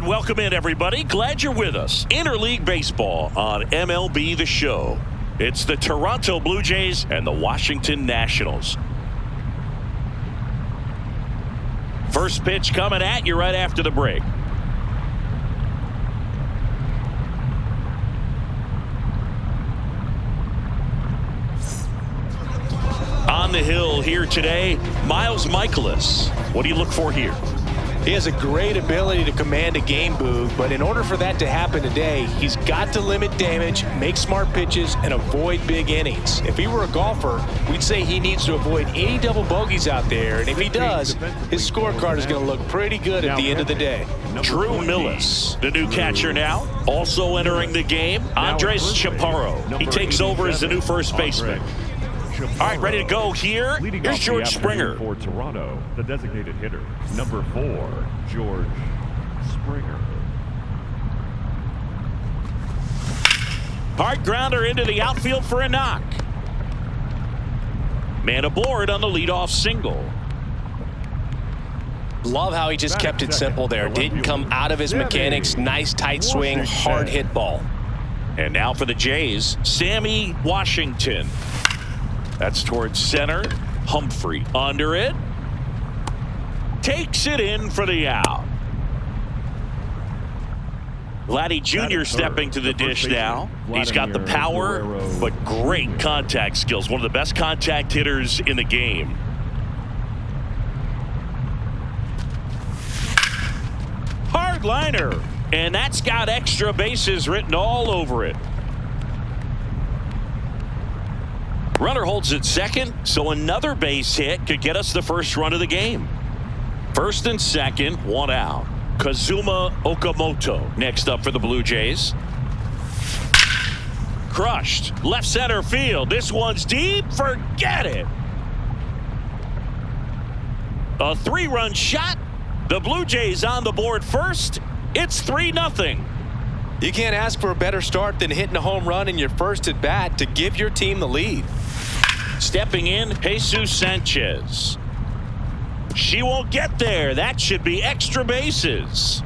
And welcome in, everybody. Glad you're with us. Interleague Baseball on MLB The Show. It's the Toronto Blue Jays and the Washington Nationals. First pitch coming at you right after the break. On the hill here today, Miles Michaelis. What do you look for here? He has a great ability to command a game, Boog, but in order for that to happen today, he's got to limit damage, make smart pitches, and avoid big innings. If he were a golfer, we'd say he needs to avoid any double bogeys out there, and if he does, his scorecard is going to look pretty good at the end of the day. Drew Millis, the new catcher now, also entering the game. Andres Chaparro, he takes over as the new first baseman. All right, ready to go here. Here's George Springer. For Toronto, the designated hitter, number 4, George Springer. Hard grounder into the outfield for a knock. Man aboard on the leadoff single. Love how he just kept it simple there. Didn't come out of his mechanics. Nice tight swing, hard hit ball. And now for the Jays, Sammy Washington. That's towards center. Humphrey under it. Takes it in for the out. Vladdy Jr. stepping to the dish now. He's got the power, but great contact skills. One of the best contact hitters in the game. Hard liner. And that's got extra bases written all over it. Runner holds at second, so another base hit could get us the first run of the game. First and second, one out. Kazuma Okamoto next up for the Blue Jays. Crushed. Left center field. This one's deep. Forget it. A 3-run shot. The Blue Jays on the board first. It's 3-0. You can't ask for a better start than hitting a home run in your first at bat to give your team the lead. Stepping in, Jesus Sanchez. She won't get there. That should be extra bases.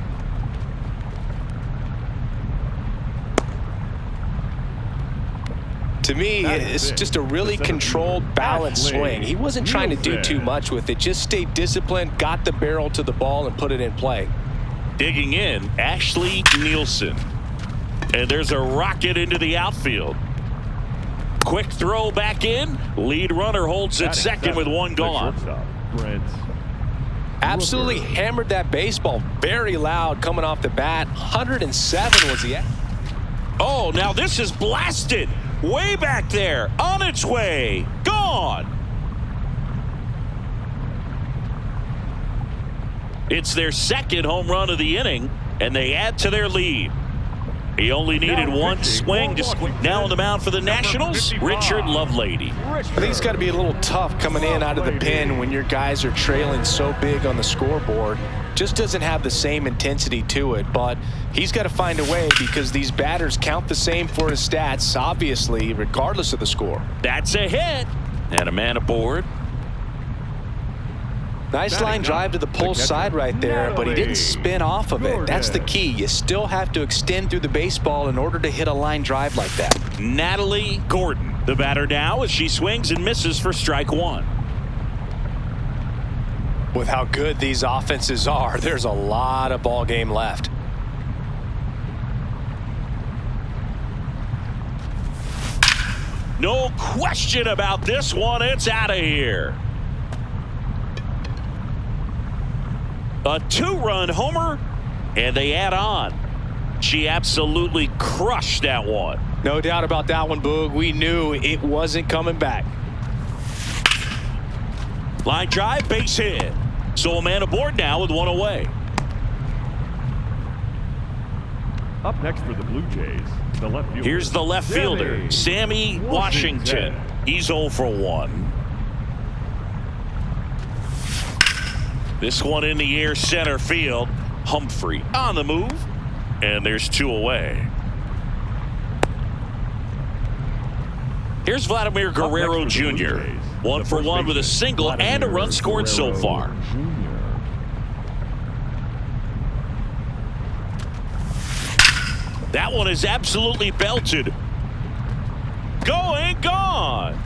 To me, it's just a really controlled, balanced swing. He wasn't trying to do too much with it. Just stayed disciplined, got the barrel to the ball, and put it in play. Digging in, Ashley Nielsen. And there's a rocket into the outfield. Quick throw back in. Lead runner holds at second with one gone. Absolutely hammered that baseball. Very loud coming off the bat. 107 was the. Oh, now this is blasted. Way back there. On its way. Gone. It's their second home run of the inning, and they add to their lead. He only needed one swing. Now on the mound for the Nationals, Richard Lovelady. I think it's got to be a little tough coming in out of the pen when your guys are trailing so big on the scoreboard. Just doesn't have the same intensity to it, but he's got to find a way because these batters count the same for his stats, obviously, regardless of the score. That's a hit. And a man aboard. Nice line drive to the pull side right there, but he didn't spin off of it. That's the key. You still have to extend through the baseball in order to hit a line drive like that. Natalie Gordon, the batter now as she swings and misses for strike one. With how good these offenses are, there's a lot of ball game left. No question about this one. It's out of here. A 2-run homer, and they add on. She absolutely crushed that one. No doubt about that one, Boog. We knew it wasn't coming back. Line drive, base hit. So a man aboard now with one away. Up next for the Blue Jays, the left fielder. Here's the left fielder, Sammy Washington. He's 0 for 1. This one in the air, center field. Humphrey on the move, and there's 2 away. Here's Vladimir Guerrero Jr. 1 for 1 with a single and a run scored so far. That one is absolutely belted. Going, gone.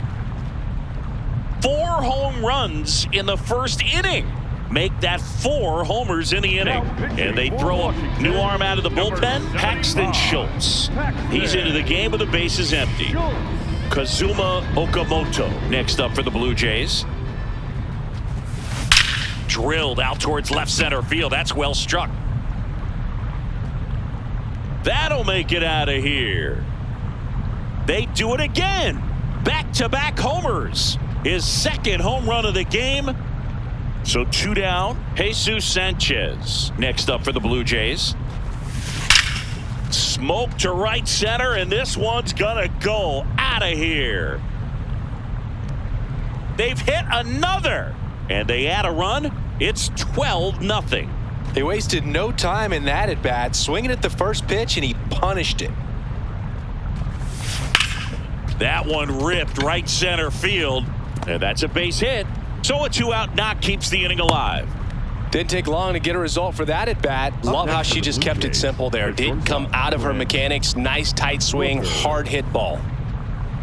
4 home runs in the first inning. Make that 4 homers in the inning. And they throw a new arm out of the bullpen. Paxton Schultz. He's into the game with the bases empty. Kazuma Okamoto next up for the Blue Jays. Drilled out towards left center field. That's well struck. That'll make it out of here. They do it again. Back-to-back homers. His second home run of the game. So 2 down. Jesus Sanchez next up for the Blue Jays. Smoke to right center, and this one's gonna go out of here. They've hit another, and they add a run. It's 12-0. They wasted no time in that at bat, swinging at the first pitch, and he punished it. That one ripped right center field, and that's a base hit. So a 2-out knock keeps the inning alive. Didn't take long to get a result for that at bat. Love how she just kept it simple there. Didn't come out of her mechanics. Nice tight swing, hard hit ball.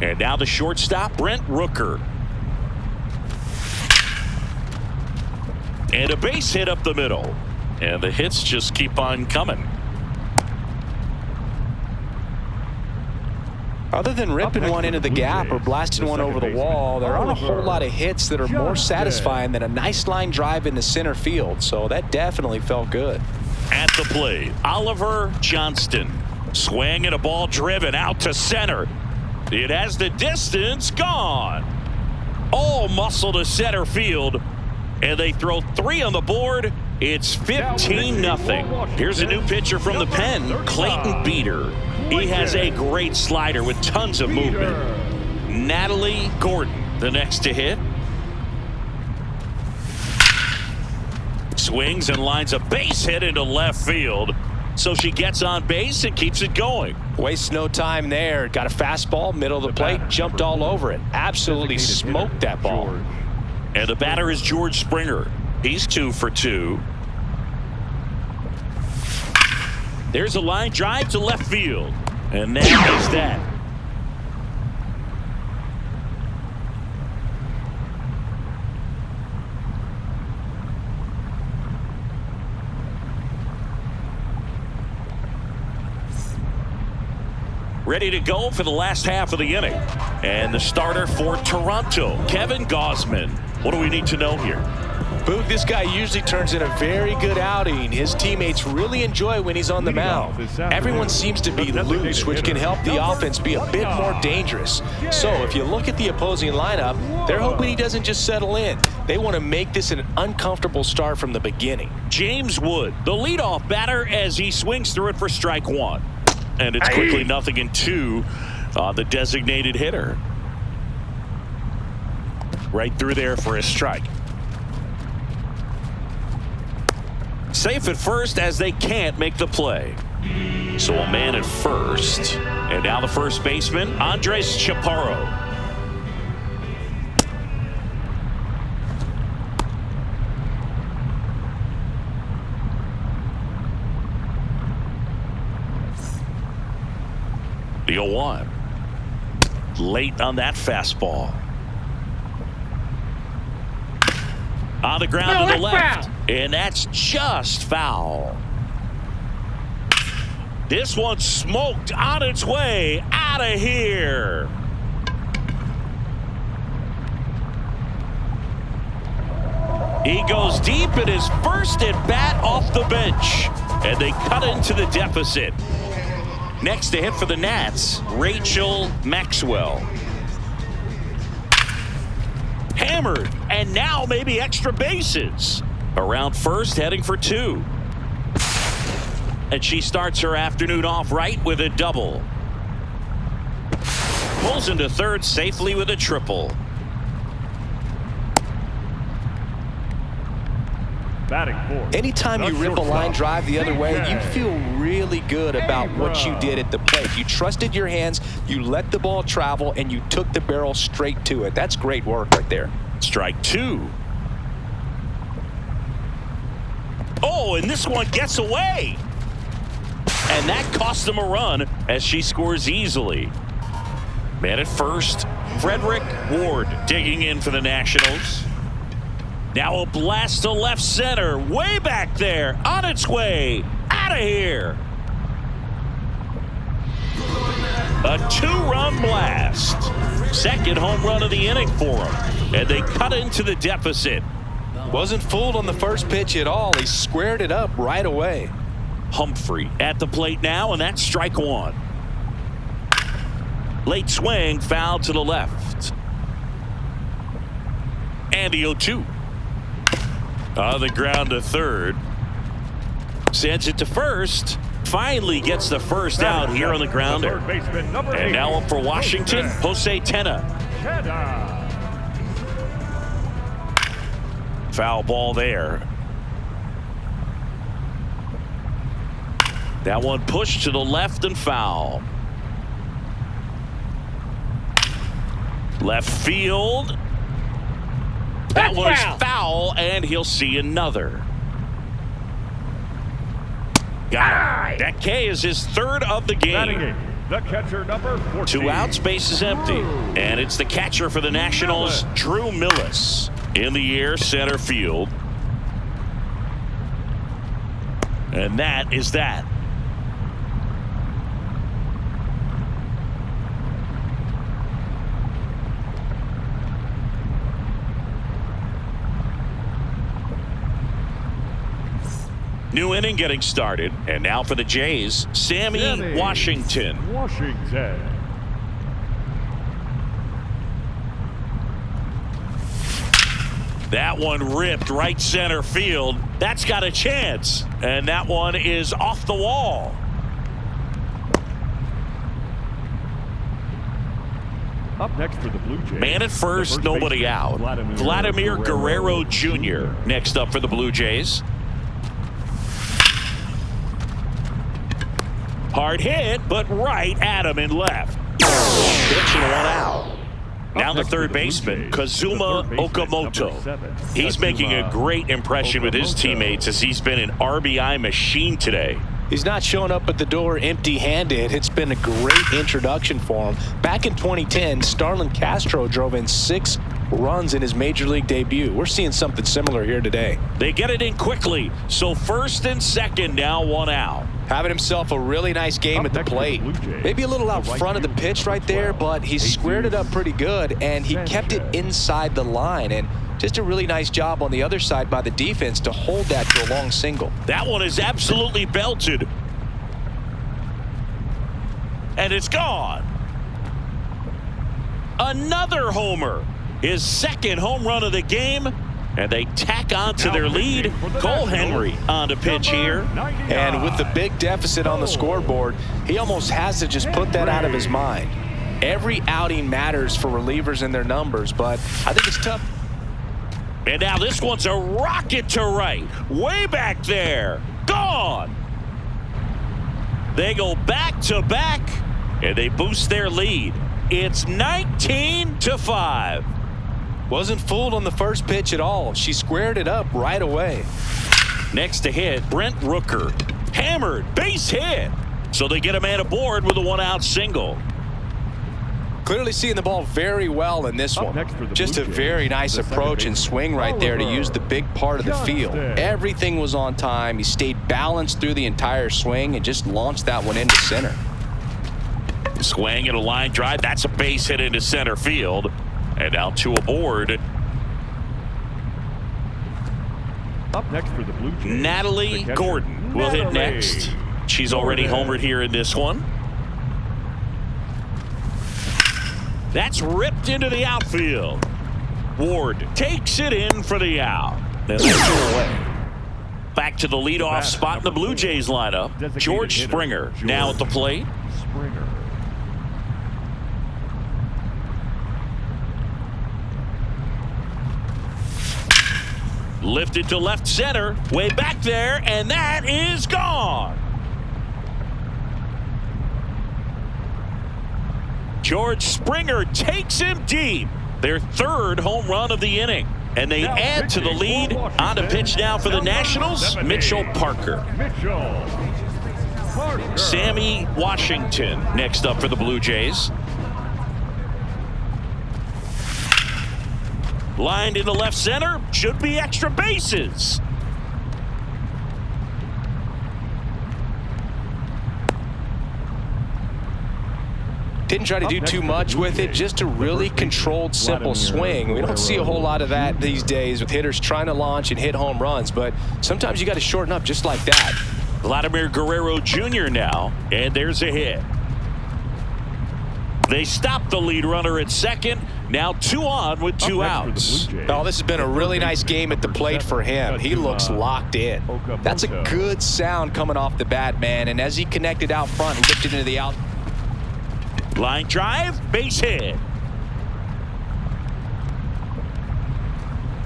And now the shortstop, Brent Rooker. And a base hit up the middle. And the hits just keep on coming. Other than ripping one into the gap or blasting one over the wall, there aren't a whole lot of hits that are more satisfying than a nice line drive into center field. So that definitely felt good. At the plate, Oliver Johnston. Swing and a ball driven out to center. It has the distance, gone. All muscle to center field. And they throw 3 on the board. It's 15-0. Here's a new pitcher from the pen, Clayton Beeter. He has a great slider with tons of movement. Natalie Gordon, the next to hit. Swings and lines a base hit into left field. So she gets on base and keeps it going. Wastes no time there. Got a fastball, middle of the plate, jumped all over it. Absolutely smoked that ball. And the batter is George Springer. He's 2 for 2. There's a line drive to left field. And that is that. Ready to go for the last half of the inning. And the starter for Toronto, Kevin Gausman. What do we need to know here? Boog, this guy usually turns in a very good outing. His teammates really enjoy when he's on the mound. Everyone seems to be loose, which can help the offense be a bit more dangerous. So if you look at the opposing lineup, they're hoping he doesn't just settle in. They want to make this an uncomfortable start from the beginning. James Wood, the leadoff batter, as he swings through it for strike 1. And it's quickly 0-2 on the designated hitter. Right through there for a strike. Safe at first as they can't make the play. So a man at first. And now the first baseman, Andres Chaparro. The 0-1. Late on that fastball. On the ground to the left. And that's just foul. This one smoked on its way out of here. He goes deep in his first at bat off the bench. And they cut into the deficit. Next to hit for the Nats, Rachel Maxwell. Hammered, and now maybe extra bases. Around first, heading for 2. And she starts her afternoon off right with a double. Pulls into third safely with a triple. Batting fourth. Anytime you rip a line drive the other way, you feel really good about what you did at the plate. You trusted your hands, you let the ball travel, and you took the barrel straight to it. That's great work right there. Strike 2. Oh, and this one gets away. and that cost them a run as she scores easily. Man at first, Frederick Ward digging in for the Nationals. Now a blast to left center, way back there, on its way, out of here. A 2-run blast. Second home run of the inning for them, and they cut into the deficit. Wasn't fooled on the first pitch at all. He squared it up right away. Humphrey at the plate now, and that's strike one. Late swing, foul to the left. And the 0-2. On the ground to third. Sends it to first. Finally gets the first out here on the grounder. And now up for Washington, Jose Tena. Foul ball there. That one pushed to the left and foul. Left field. That one's foul, and he'll see another. Got him. That K is his third of the game. The catcher, number 14. 2 outs, base is empty. And it's the catcher for the Nationals, Drew Millis. In the air, center field. And that is that. New inning getting started. And now for the Jays, Sammy Washington. That one ripped right center field. That's got a chance. And that one is off the wall. Up next for the Blue Jays. Man at first, nobody out. Vladimir Guerrero Jr. next up for the Blue Jays. Hard hit, but right at him and left. Pitch and 1 out. Now the third baseman, Kazuma Okamoto. He's making a great impression with his teammates as he's been an RBI machine today. He's not showing up at the door empty-handed. It's been a great introduction for him. Back in 2010, Starlin Castro drove in 6 runs in his major league debut. We're seeing something similar here today. They get it in quickly. So first and second, now 1 out. Having himself a really nice game at the plate. Maybe a little out front of the pitch right there, but he squared it up pretty good, and he kept it inside the line. And just a really nice job on the other side by the defense to hold that to a long single. That one is absolutely belted. And it's gone. Another homer. His second home run of the game. And they tack on to their lead. Cole Henry on to pitch here. And with the big deficit on the scoreboard, he almost has to just put that out of his mind. Every outing matters for relievers and their numbers, but I think it's tough. And now this one's a rocket to right. Way back there. Gone. They go back to back, and they boost their lead. It's 19-5. Wasn't fooled on the first pitch at all. She squared it up right away. Next to hit, Brent Rooker. Hammered, base hit. So they get a man aboard with a 1-out single. Clearly seeing the ball very well in this one. Just a very nice approach and swing right there to use the big part of the field. Everything was on time. He stayed balanced through the entire swing and just launched that one into center. Swing and a line drive. That's a base hit into center field. And now 2 aboard. Up next for the Blue Jays, Natalie Gordon will hit next. She's already homered here in this one. That's ripped into the outfield. Ward takes it in for the out. Then they're 2 away. Back to the leadoff spot in the Blue Jays lineup. George Springer now at the plate. Lifted to left center, way back there, and that is gone. George Springer takes him deep. Their 3rd home run of the inning. And they add to the lead. On to pitch now for the Nationals, Mitchell Parker. Sammy Washington next up for the Blue Jays. Lined into left center. Should be extra bases. Didn't try to do too much with it, just a really controlled, simple swing. We don't see a whole lot of that these days with hitters trying to launch and hit home runs, but sometimes you got to shorten up just like that. Vladimir Guerrero Jr. now, and there's a hit. They stop the lead runner at second. Now 2 on with 2 outs. Oh, this has been a really nice game at the plate for him. He looks locked in. That's a good sound coming off the bat, man. And as he connected out front and lifted into the out. Line drive, base hit.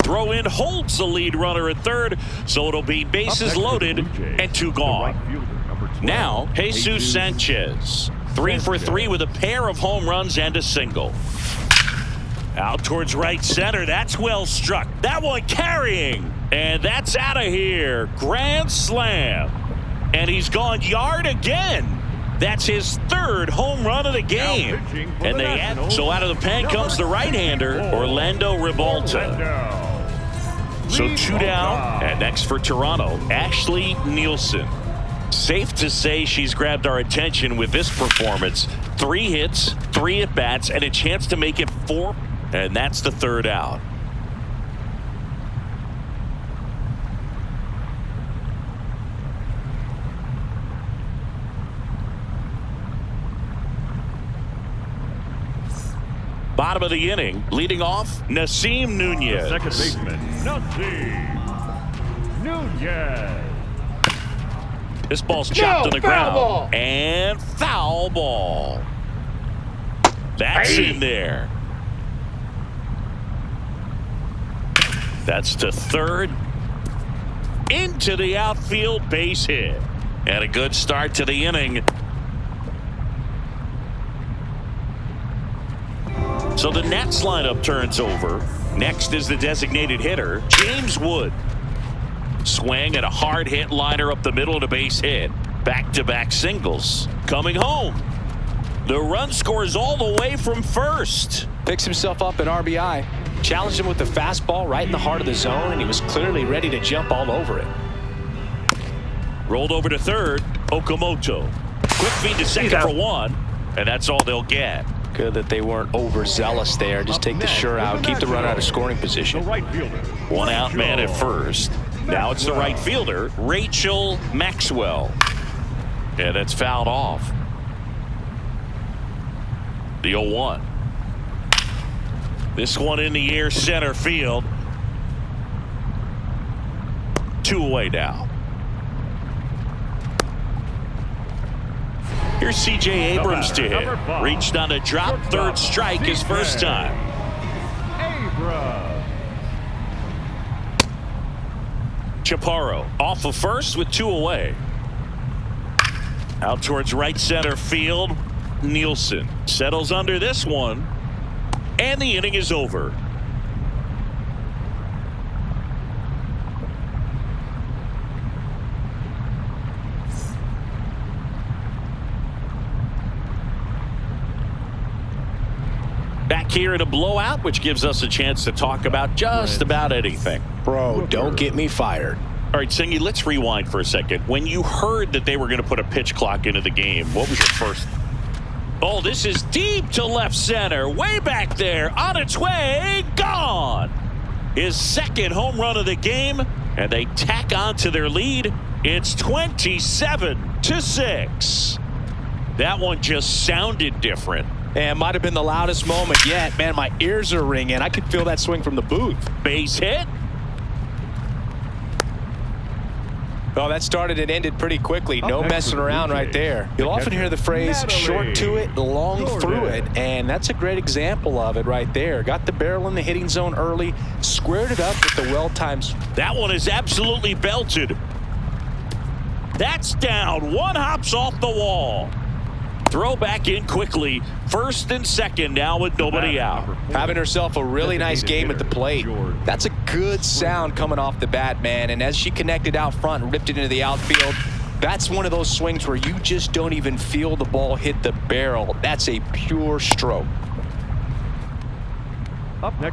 Throw in holds the lead runner at third, so it'll be bases loaded and 2 gone. Now, Jesus Sanchez. 3 for 3 with a pair of home runs and a single. Out towards right center. That's well struck. That one carrying. And that's out of here. Grand slam. And he's gone yard again. That's his 3rd home run of the game. And they add, so out of the pen comes the right-hander, Orlando Ribalta. So 2 down. And next for Toronto, Ashley Nielsen. Safe to say she's grabbed our attention with this performance. 3 hits, 3 at-bats, and a chance to make it 4. And that's the 3rd out. Bottom of the inning, leading off, Nasim Nunez. Second baseman, Nasim Nunez. This ball's chopped to the ground. Ball. And foul ball. That's in there. That's to third. Into the outfield, base hit. And a good start to the inning. So the Nats lineup turns over. Next is the designated hitter, James Wood. Swing and a hard hit liner up the middle to base hit. Back-to-back singles. Coming home. The run scores all the way from first. Picks himself up an RBI. Challenged him with the fastball right in the heart of the zone, and he was clearly ready to jump all over it. Rolled over to third, Okamoto. Quick feed to second for 1, and that's all they'll get. Good that they weren't overzealous there. Just take the sure out, keep the run out of scoring position. 1 out man at first. Now it's the right fielder, Rachel Maxwell. And it's fouled off. The 0-1. This one in the air, center field. 2 away now. Here's C.J. Abrams to hit. Reached on a drop, third strike his first time. Chaparro off of first with 2 away. Out towards right center field. Nielsen settles under this one. And the inning is over. Back here in a blowout, which gives us a chance to talk about just about anything. Bro, don't get me fired. All right, Singy, let's rewind for a second. When you heard that they were going to put a pitch clock into the game, what was your first? Oh, this is deep to left center. Way back there. On its way. Gone. His 2nd home run of the game. And they tack on to their lead. It's 27-6. That one just sounded different. And might have been the loudest moment yet. Man, my ears are ringing. I could feel that swing from the booth. Base hit. Oh, that started and ended pretty quickly. No messing around right there. You'll often hear the phrase short to it, long through it, and that's a great example of it right there. Got the barrel in the hitting zone early, squared it up with the well-timed. That one is absolutely belted. That's down. One hops off the wall. Throw back in quickly. First and second now with nobody out. Having herself a really nice game at the plate. That's a good sound coming off the bat, man. And as she connected out front and ripped it into the outfield, That's one of those swings where you just don't even feel the ball hit the barrel. That's a pure stroke.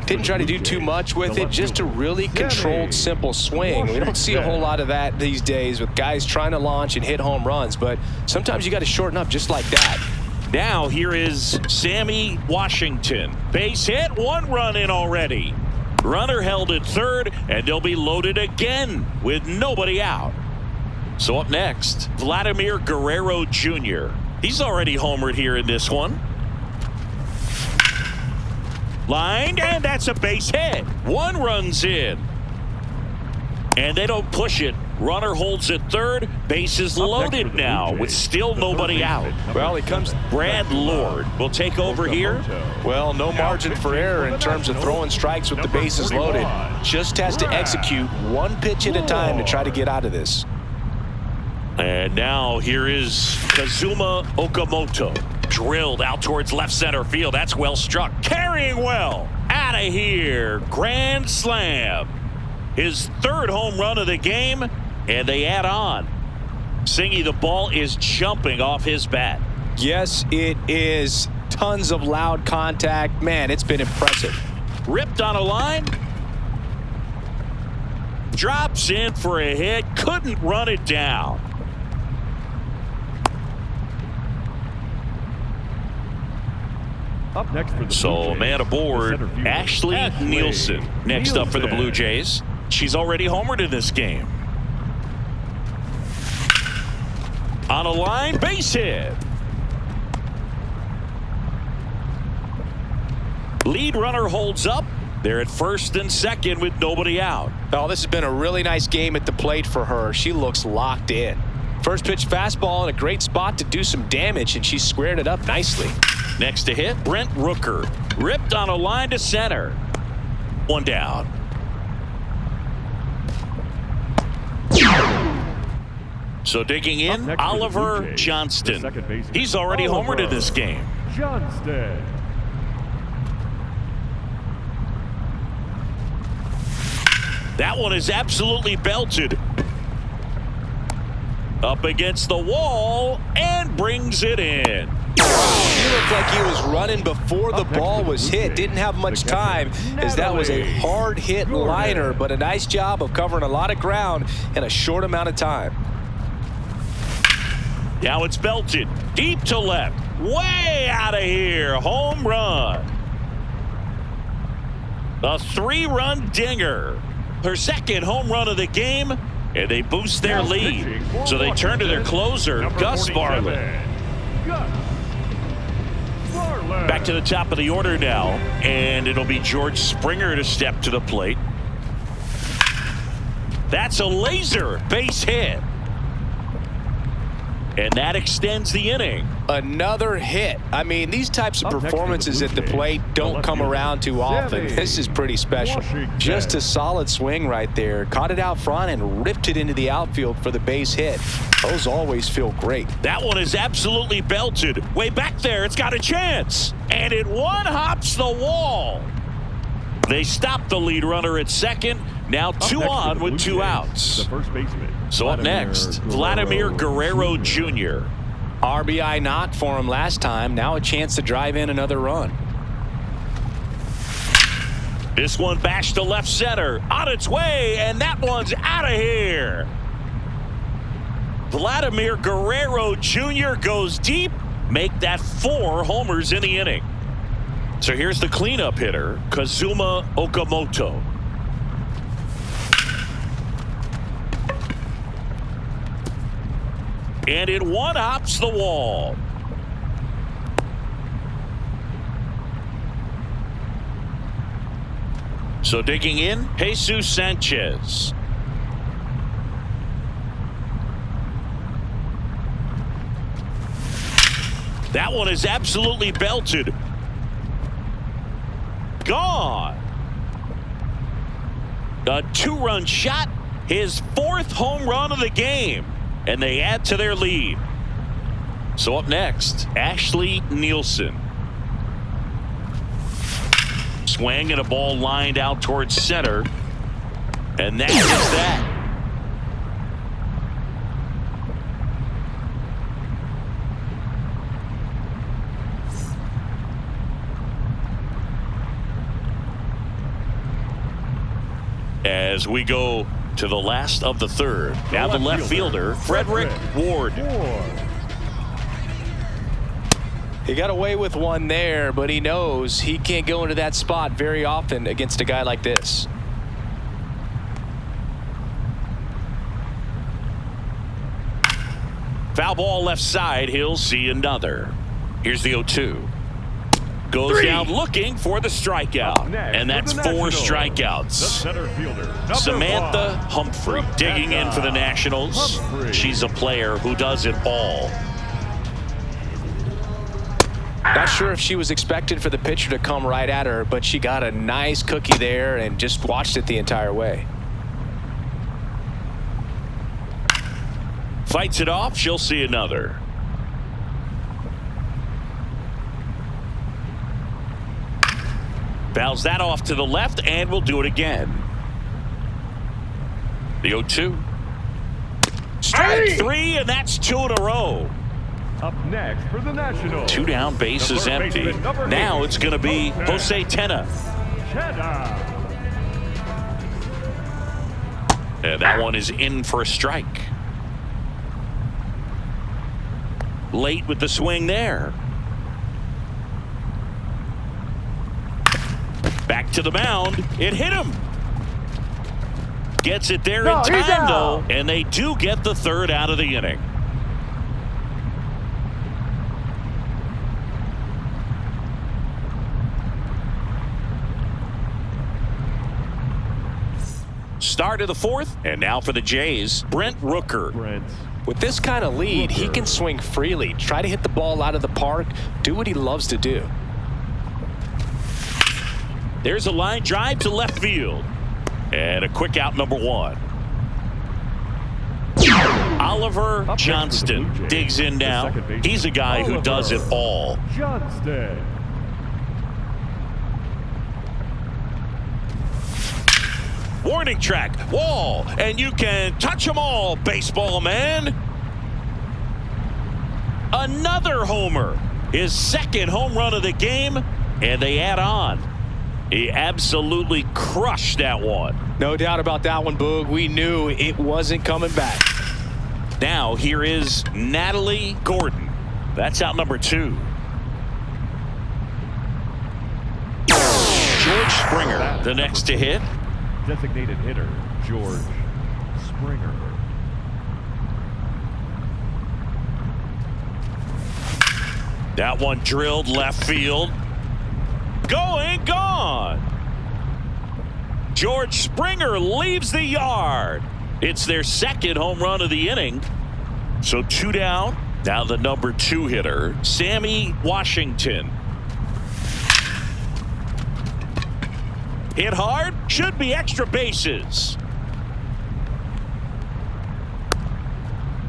Didn't try to do too much with it, just a really controlled, simple swing. We don't see a whole lot of that these days with guys trying to launch and hit home runs, but sometimes you got to shorten up just like that. Now here is Sammy Washington. Base hit, 1 run in already. Runner held at third, and they'll be loaded again with nobody out. So up next, Vladimir Guerrero Jr. He's already homered here in this one. Lined, and that's a base hit. 1 run's in. And they don't push it. Runner holds at third. Base is loaded now with still nobody out. Well, it comes. Brad Lord will take over here. Well, no margin for error in terms of throwing strikes with the bases loaded. Just has to execute 1 pitch at a time to try to get out of this. And now here is Kazuma Okamoto. Drilled out towards left center field. That's well struck. Carrying well. Out of here. Grand slam. His 3rd home run of the game. And they add on. Singy, the ball is jumping off his bat. Yes, it is. Tons of loud contact. Man, it's been impressive. Ripped on a line. Drops in for a hit. Couldn't run it down. Up next for the So man aboard, Ashley Nielsen. Next up for the Blue Jays. She's already homered in this game. On a line, base hit. Lead runner holds up. They're at first and second with nobody out. Oh, this has been a really nice game at the plate for her. She looks locked in. First pitch fastball in a great spot to do some damage, and she squared it up nicely. Next to hit, Brent Rooker. Ripped on a line to center. 1 down. So digging in, Oliver Johnston. He's already homered in this game. Johnston. That one is absolutely belted. Up against the wall and brings it in. He looked like he was running before the ball was hit. Didn't have much time as that was a hard hit liner, but a nice job of covering a lot of ground in a short amount of time. Now it's belted deep to left. Way out of here. Home run. A 3-run dinger. Her 2nd home run of the game, and they boost their lead. So they turn to their closer, Gus Varland. Back to the top of the order now, and it'll be George Springer to step to the plate. That's a laser base hit. And that extends the inning. Another hit. I mean, these types of performances at the plate don't come around too often. This is pretty special. Just a solid swing right there. Caught it out front and ripped it into the outfield for the base hit. Those always feel great. That one is absolutely belted. Way back there, it's got a chance. And it one-hops the wall. They stop the lead runner at second. Now 2 on with 2 outs. The first baseman. So up next, Vladimir Guerrero Jr. RBI knock for him last time. Now a chance to drive in another run. This one bashed to left center. On its way, and that one's out of here. Vladimir Guerrero Jr. goes deep. Make that 4 homers in the inning. So here's the cleanup hitter, Kazuma Okamoto. And it one-hops the wall. So digging in, Jesus Sanchez. That one is absolutely belted. Gone. A 2-run shot, his 4th home run of the game. And they add to their lead. So up next, Ashley Nielsen. Swing and a ball lined out towards center. And that is that. as we go to the last of the third. Now the left fielder, Frederick Ward. He got away with one there, but he knows he can't go into that spot very often against a guy like this. Foul ball left side. He'll see another. Here's the 0-2. Goes down looking for the strikeout. And that's 4 strikeouts. Center fielder, Samantha Humphrey digging in for the Nationals. She's a player who does it all. Not sure if she was expected for the pitcher to come right at her, but she got a nice cookie there and just watched it the entire way. Fights it off. She'll see another. Fouls that off to the left, and we'll do it again. The 0-2. Strike 3, and that's 2 in a row. Up next for the Nationals. 2 down, bases empty. Now it's going to be Jose Tena. And that one is in for a strike. Late with the swing there. Back to the mound. It hit him. Gets it there in time, though, and they do get the third out of the inning. Start of the fourth, and now for the Jays, Brent Rooker. With this kind of lead, he can swing freely, try to hit the ball out of the park, do what he loves to do. There's a line drive to left field. And a quick out, number 1. Oliver Johnston digs in now. He's a guy who does it all. Warning track, wall, and you can touch them all, baseball man. Another homer. His second home run of the game, and they add on. He absolutely crushed that one. No doubt about that one, Boog. We knew it wasn't coming back. Now here is Natalie Gordon. That's out number 2. George Springer, the next to hit. Designated hitter, George Springer. That one drilled left field. Going, gone. George Springer leaves the yard. It's their second home run of the inning. So 2 down. Now the number 2 hitter, Sammy Washington. Hit hard, should be extra bases.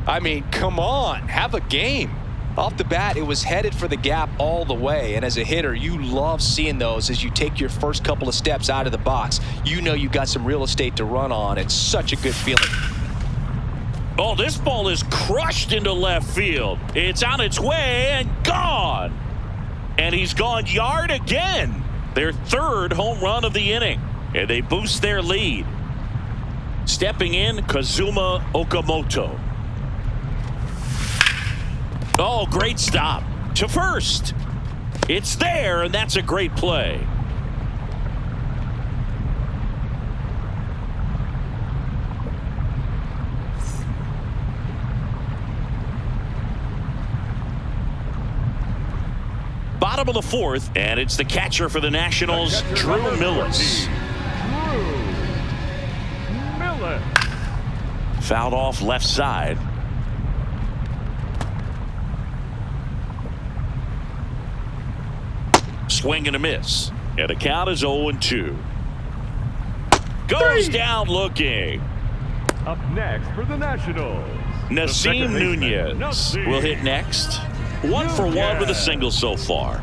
I mean, come on, have a game. Off the bat, it was headed for the gap all the way, and as a hitter, you love seeing those as you take your first couple of steps out of the box. You know you got some real estate to run on. It's such a good feeling. Oh, this ball is crushed into left field. It's on its way and gone. And he's gone yard again. Their third home run of the inning, and they boost their lead. Stepping in, Kazuma Okamoto. Oh, great stop to first. It's there, and that's a great play. Bottom of the fourth, and it's the catcher for the Nationals, Drew Millis. Fouled off left side. Swing and a miss. And the count is 0-2. Goes down looking. Up next for the Nationals, Nasim Nunez will hit next. 1 for 1 with a single so far.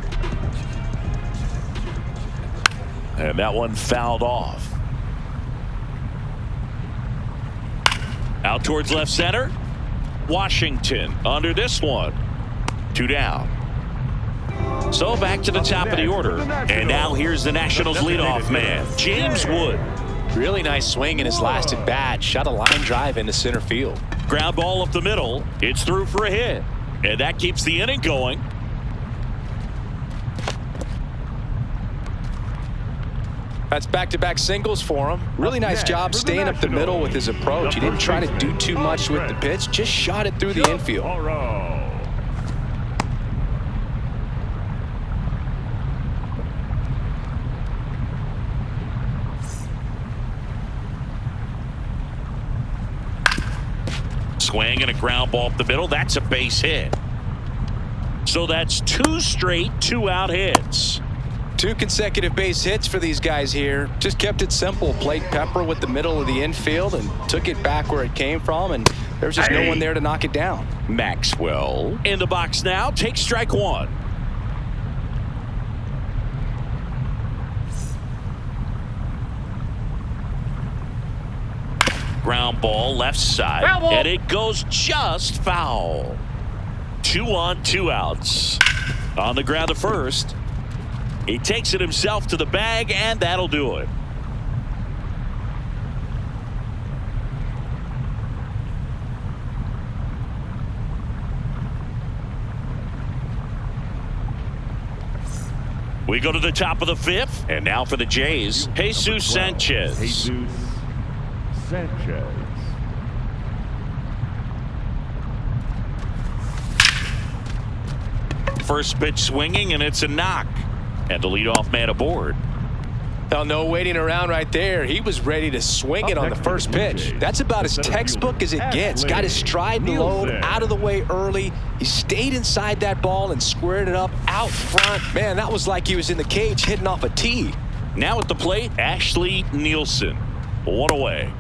And that one fouled off. Out towards left center. Washington under this one. 2 down. So back to the top of the order. And now here's the Nationals leadoff man, James Wood. Really nice swing in his last at bat. Shot a line drive into center field. Ground ball up the middle. It's through for a hit. And that keeps the inning going. That's back-to-back singles for him. Really nice job staying up the middle with his approach. He didn't try to do too much with the pitch. Just shot it through the infield. Swing and a ground ball up the middle. That's a base hit. So that's 2 straight 2-out hits. 2 consecutive base hits for these guys here. Just kept it simple. Played pepper with the middle of the infield and took it back where it came from, and there's just no one there to knock it down. Maxwell in the box now. Takes strike 1. Ground ball left side, and it goes just foul. 2 on, 2 outs. On the ground to first. He takes it himself to the bag, and that'll do it. We go to the top of the 5th, and now for the Jays, Jesus Sanchez. Jesus Sanchez. First pitch swinging, and it's a knock. And the leadoff man aboard. Well, no waiting around right there. He was ready to swing it on the first pitch. That's about as textbook as it gets. Got his stride and load out of the way early. He stayed inside that ball and squared it up out front. Man, that was like he was in the cage hitting off a tee. Now at the plate, Ashley Nielsen. 1 away.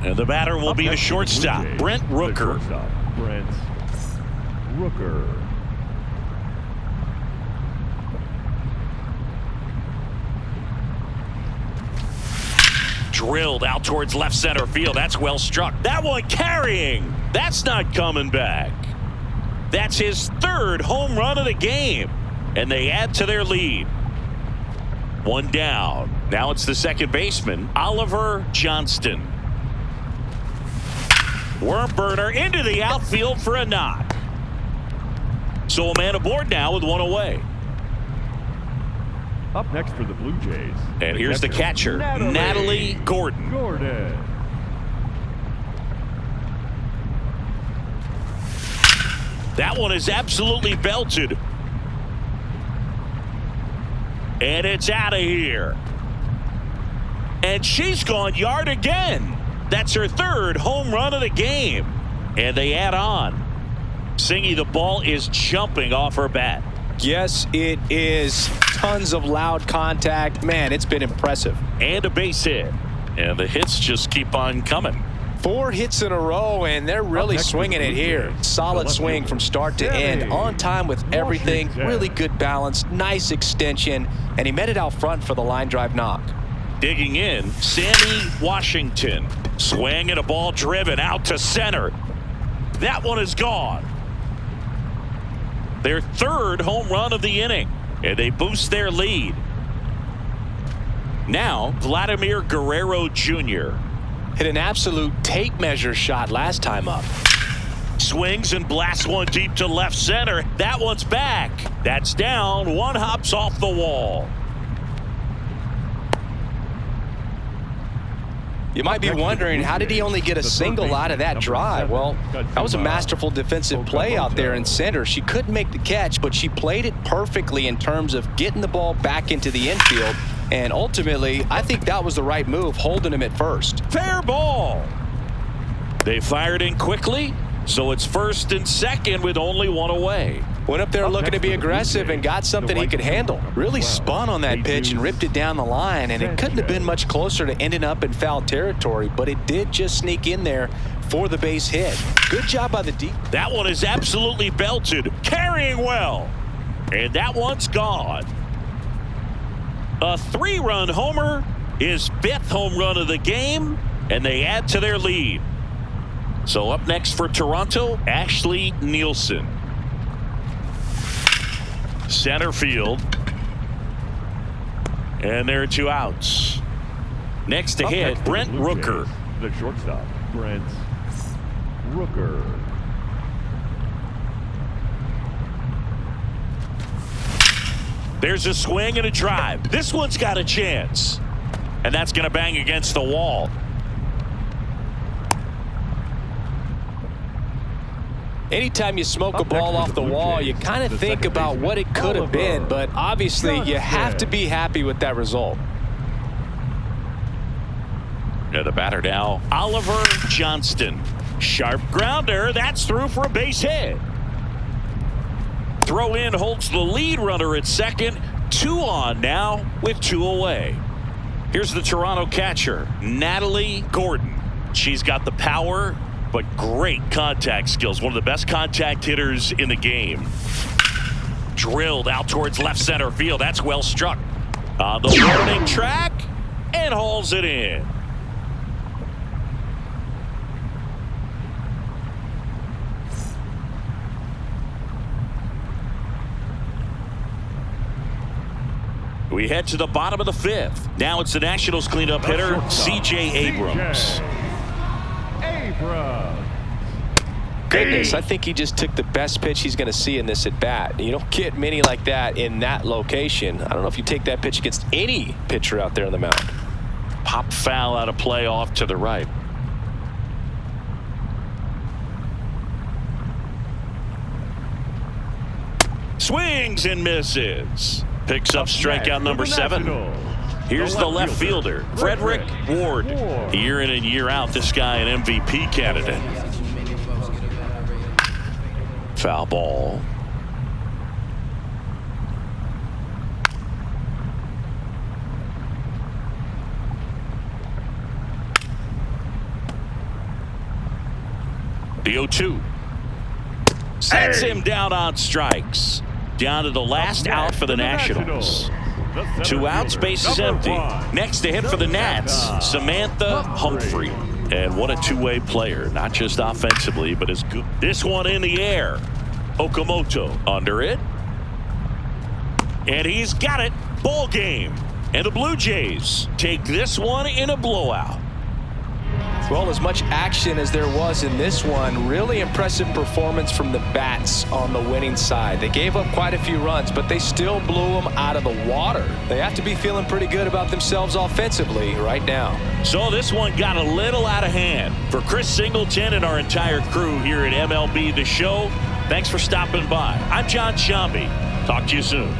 And the batter will be the shortstop, Brent Rooker. Brent Rooker. Drilled out towards left center field. That's well struck. That one carrying. That's not coming back. That's his 3rd home run of the game. And they add to their lead. 1 down. Now it's the second baseman, Oliver Johnston. Worm burner into the outfield for a knock. So a man aboard now with 1 away. Up next for the Blue Jays. And here's the catcher, Natalie Gordon. That one is absolutely belted. And it's out of here. And she's gone yard again. That's her 3rd home run of the game. And they add on. Singy, the ball is jumping off her bat. Yes, it is. Tons of loud contact. Man, it's been impressive. And a base hit. And the hits just keep on coming. 4 hits in a row, and they're really swinging it here. Solid swing from start to end. On time with everything. Really good balance. Nice extension. And he met it out front for the line drive knock. Digging in, Sammy Washington. Swing and a ball driven out to center. That one is gone. Their 3rd home run of the inning, and they boost their lead. Now, Vladimir Guerrero Jr. hit an absolute tape measure shot last time up. Swings and blasts one deep to left center. That one's back. That's down. 1 hops off the wall. You might be wondering, how did he only get a single out of that drive? Well, that was a masterful defensive play out there in center. She couldn't make the catch, but she played it perfectly in terms of getting the ball back into the infield. And ultimately, I think that was the right move, holding him at first. Fair ball. They fired in quickly, so it's 1st and 2nd with only 1 away. Went up there looking to be aggressive and got something he could handle. Really spun on that pitch and ripped it down the line, and it couldn't have been much closer to ending up in foul territory, but it did just sneak in there for the base hit. Good job by the deep. That one is absolutely belted, carrying well, and that one's gone. A 3-run homer, his 5th home run of the game, and they add to their lead. So up next for Toronto, Ashley Nielsen. Center field. And there are 2 outs. Next to Up hit, next for the Brent Blue Rooker. Jays, the shortstop, Brent Rooker. There's a swing and a drive. This one's got a chance. And that's going to bang against the wall. Anytime you smoke a Up next ball for off the the Blue wall, Jays, you kind of the think second about what it could have been, Oliver but obviously you have to Johnston. be happy with that result. Yeah, the batter now, Oliver Johnston. Sharp grounder. That's through for a base hit. Throw in holds the lead runner at second. 2 on now with 2 away. Here's the Toronto catcher, Natalie Gordon. She's got the power, but great contact skills. One of the best contact hitters in the game. Drilled out towards left center field. That's well struck. On the warning track and hauls it in. We head to the bottom of the 5th. Now it's the Nationals cleanup hitter, C.J. Abrams. Abrams. Goodness, I think he just took the best pitch he's going to see in this at bat. You don't get many like that in that location. I don't know if you take that pitch against any pitcher out there on the mound. Pop foul out of play off to the right. Swings and misses. Picks up strikeout number 7. Here's the left fielder, Frederick Ward. Year in and year out, this guy an MVP candidate. Foul ball. The 0-2. Sets him down on strikes. Down to the last out for the Nationals. 2 outs, base is empty. Next to hit for the Nats, Samantha Humphrey. And what a two-way player, not just offensively, but as good. This one in the air. Okamoto under it. And he's got it. Ball game. And the Blue Jays take this one in a blowout. Well, as much action as there was in this one, really impressive performance from the bats on the winning side. They gave up quite a few runs, but they still blew them out of the water. They have to be feeling pretty good about themselves offensively right now. So this one got a little out of hand. For Chris Singleton and our entire crew here at MLB The Show, thanks for stopping by. I'm John Shambi. Talk to you soon.